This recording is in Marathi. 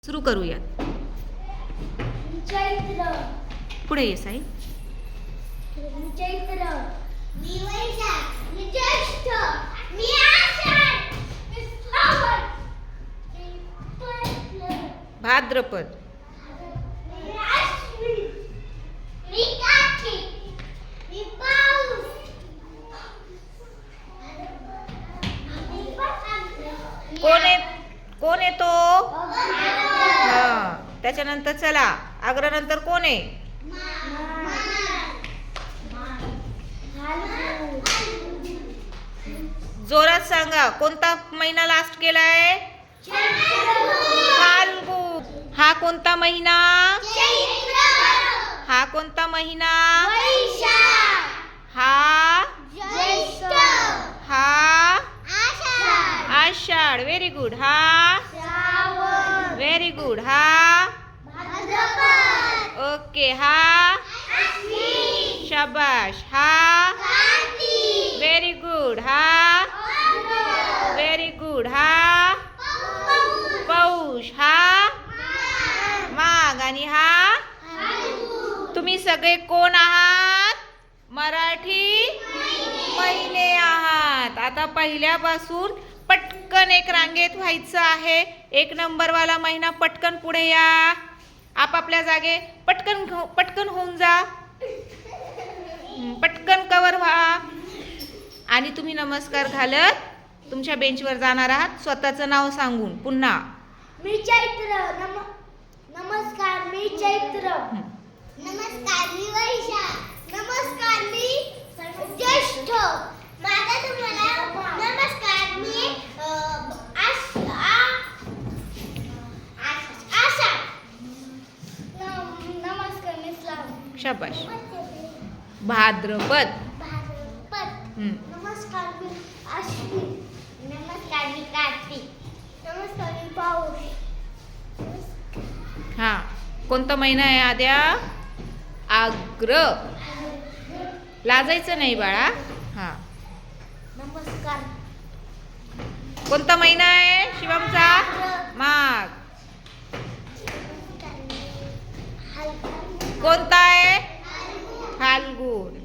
सुरू करूयात. चैत्र. पुढे ये साई. चैत्र. मी वैशाख. मी ज्येष्ठ. मी आषाढ. मी श्रावण. मी भाद्रपद. मी अश्विन. मी कार्तिक. मी पाऊस. कोण येतो? हा, त्याच्यानंतर चला अग्रनंतर कोण आहे? जोरात सांगा. कोणता महिना लास्ट केलाय? फाल्गुन. हा कोणता महिना? हा कोणता महिना? हा हा आषाढ. Very good. हा व्हेरी गुड. हा ओके. हा शाबाश. हा व्हेरी गुड. हा व्हेरी गुड. हा पौष. हा माघ. आणि हा तुम्ही सगळे कोण आहात? मराठी महिने आहात. आता पहिल्यापासून पटकन एक रांगेत व्हायचं आहे. एक नंबरवाला महिना पटकन पुढे या. आपापल्या जागे पटकन होऊन जा. पटकन कवर व्हा. आणि तुम्ही नमस्कार घालत तुमच्या बेंचवर जाणार आहात. स्वतःचं नाव सांगून पुन्हा. मी चैत्र. नमस्कार. मी चैत्र. नमस्कार. मी वैशाख. नमस्कार. मी ज्येष्ठ. माझा तुम्हाला नमस्कार. मी आषाढ. नमस्कार. मी श्रावण. शाबाश. भाद्रपद. नमस्कार. मी अश्विन. नमस्कार. मी कार्तिक. नमस्कार. मी पाऊस. हा कोणता महिना आहे आद्या? आग्र. लाजायचं नाही बाळा. हा नमस्कार. कोणता महिना आहे शिवमचा? माघ. कोणता आहे? फाल्गुन.